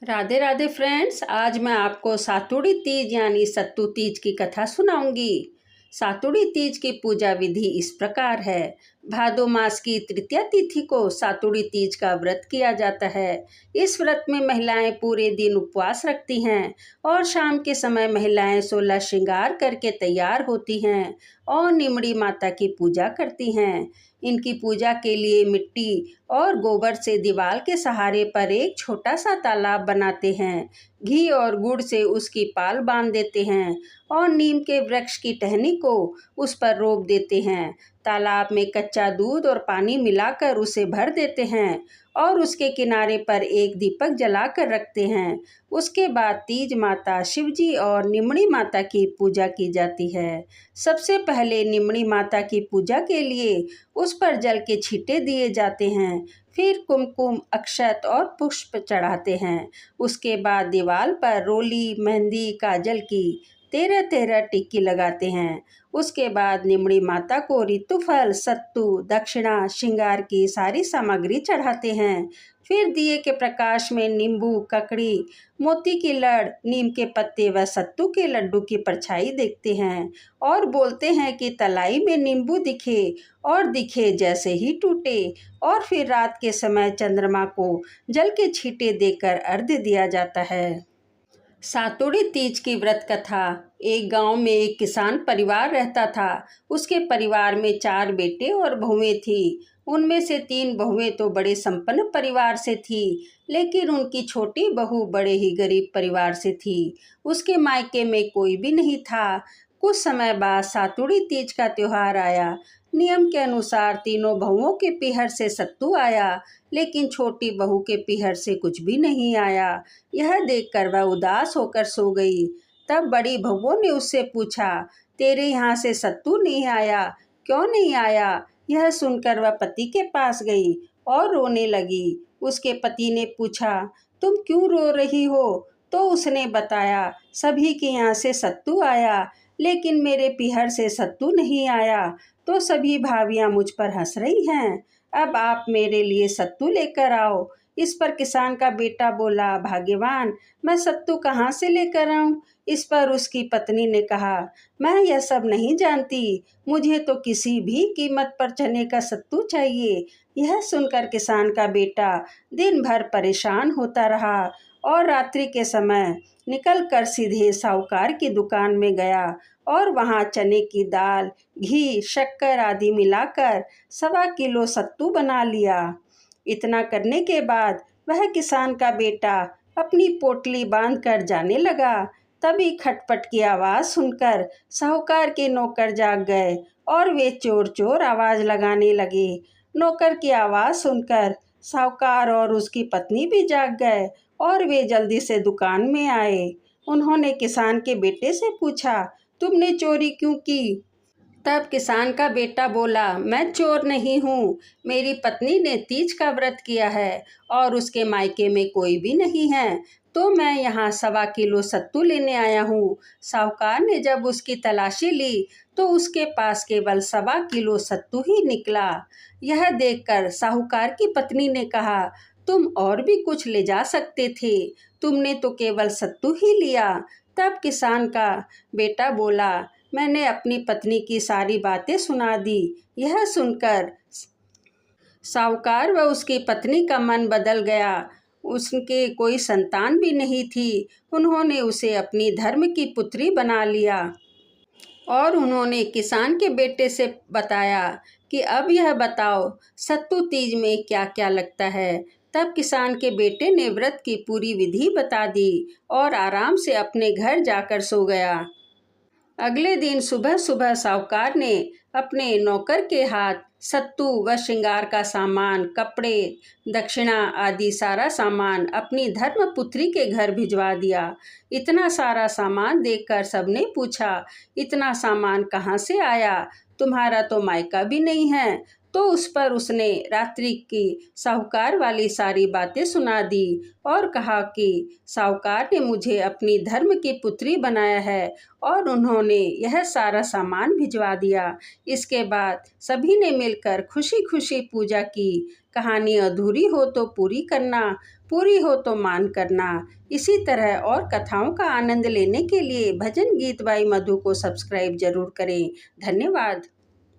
Radhe Radhe friends. आज मैं आपको सातुड़ी तीज यानी सत्तू तीज की कथा सुनाऊंगी। सातुड़ी तीज की पूजा विधि इस प्रकार है। भादो मास की तृतीया तिथि को सातुड़ी तीज का व्रत किया जाता है। इस व्रत में महिलाएं पूरे दिन उपवास रखती हैं और शाम के समय महिलाएं 16 श्रृंगार करके तैयार होती हैं और निमड़ी माता की पूजा करती हैं। इनकी पूजा के लिए मिट्टी और गोबर से दीवार के सहारे पर एक छोटा सा तालाब बनाते हैं। घी और गुड़ से उसकी पाल बांध देते हैं और नीम के वृक्ष की टहनी को उस पर रोप देते हैं। तालाब में कच्चा दूध और पानी मिलाकर उसे भर देते हैं और उसके किनारे पर एक दीपक जलाकर रखते हैं। उसके बाद तीज माता, शिवजी और निमड़ी माता की पूजा की जाती है। सबसे पहले निमड़ी माता की पूजा के लिए उस पर जल के छींटे दिए जाते हैं। फिर कुमकुम, अक्षत और पुष्प चढ़ाते हैं। उसके बाद दीवार पर रोली, मेहंदी, काजल की 13-13 टिक्की लगाते हैं। उसके बाद निमड़ी माता को ऋतुफल, सत्तू, दक्षिणा, श्रृंगार की सारी सामग्री चढ़ाते हैं। फिर दिए के प्रकाश में नींबू, ककड़ी, मोती की लड़, नीम के पत्ते व सत्तू के लड्डू की परछाई देखते हैं और बोलते हैं कि तलाई में नींबू दिखे और दिखे जैसे ही टूटे। और फिर रात के समय चंद्रमा को जल के छींटे देकर अर्घ्य दिया जाता है। सातुड़ी तीज की व्रत कथा। एक गांव में एक किसान परिवार रहता था। उसके परिवार में 4 बेटे और बहुएं थी। उनमें से 3 बहुएं तो बड़े संपन्न परिवार से थी, लेकिन उनकी छोटी बहू बड़े ही गरीब परिवार से थी। उसके मायके में कोई भी नहीं था। कुछ समय बाद सातुड़ी तीज का त्योहार आया। नियम के अनुसार तीनों बहुओं के पीहर से सत्तू आया, लेकिन छोटी बहू के पीहर से कुछ भी नहीं आया। यह देखकर वह उदास होकर सो गई। तब बड़ी बहुओं ने उससे पूछा, तेरे यहाँ से सत्तू नहीं आया, क्यों नहीं आया? यह सुनकर वह पति के पास गई और रोने लगी। उसके पति ने पूछा, तुम क्यों रो रही हो? तो उसने बताया, सभी के यहाँ से सत्तू आया, लेकिन मेरे पीहर से सत्तू नहीं आया। तो सभी भाभियाँ मुझ पर हंस रही हैं। अब आप मेरे लिए सत्तू लेकर आओ। इस पर किसान का बेटा बोला, भाग्यवान, मैं सत्तू कहाँ से लेकर आऊं? इस पर उसकी पत्नी ने कहा, मैं यह सब नहीं जानती, मुझे तो किसी भी कीमत पर चने का सत्तू चाहिए। यह सुनकर किसान का बेटा दिन भर परेशान होता रहा और रात्रि के समय निकल कर सीधे साहूकार की दुकान में गया और वहाँ चने की दाल, घी, शक्कर आदि मिलाकर 1.25 किलो सत्तू बना लिया। इतना करने के बाद वह किसान का बेटा अपनी पोटली बांधकर जाने लगा। तभी खटपट की आवाज़ सुनकर साहूकार के नौकर जाग गए और वे चोर चोर आवाज़ लगाने लगे। नौकर की आवाज़ सुनकर साहूकार और उसकी पत्नी भी जाग गए और वे जल्दी से दुकान में आए। उन्होंने किसान के बेटे से पूछा, तुमने चोरी क्यों की? तब किसान का बेटा बोला, मैं चोर नहीं हूँ, मेरी पत्नी ने तीज का व्रत किया है और उसके मायके में कोई भी नहीं है, तो मैं यहाँ 1.25 किलो सत्तू लेने आया हूँ। साहूकार ने जब उसकी तलाशी ली तो उसके पास केवल 1.25 किलो सत्तू ही निकला। यह देखकर साहूकार की पत्नी ने कहा, तुम और भी कुछ ले जा सकते थे, तुमने तो केवल सत्तू ही लिया। तब किसान का बेटा बोला, मैंने अपनी पत्नी की सारी बातें सुना दी। यह सुनकर साहूकार व उसकी पत्नी का मन बदल गया। उसके कोई संतान भी नहीं थी। उन्होंने उसे अपनी धर्म की पुत्री बना लिया और उन्होंने किसान के बेटे से बताया कि अब यह बताओ, सत्तू तीज में क्या क्या लगता है। तब किसान के बेटे ने व्रत की पूरी विधि बता दी और आराम से अपने घर जाकर सो गया। अगले दिन सुबह सुबह साहूकार ने अपने नौकर के हाथ सत्तू व श्रृंगार का सामान, कपड़े, दक्षिणा आदि सारा सामान अपनी धर्मपुत्री के घर भिजवा दिया। इतना सारा सामान देखकर सबने पूछा, इतना सामान कहाँ से आया? तुम्हारा तो मायका भी नहीं है। तो उस पर उसने रात्रि की साहूकार वाली सारी बातें सुना दी और कहा कि साहूकार ने मुझे अपनी धर्म की पुत्री बनाया है और उन्होंने यह सारा सामान भिजवा दिया। इसके बाद सभी ने मिलकर खुशी खुशी पूजा की। कहानी अधूरी हो तो पूरी करना। पूरी हो तो मान करना। इसी तरह और कथाओं का आनंद लेने के लिए भजन गीत बाई मधु को सब्सक्राइब जरूर करें। धन्यवाद।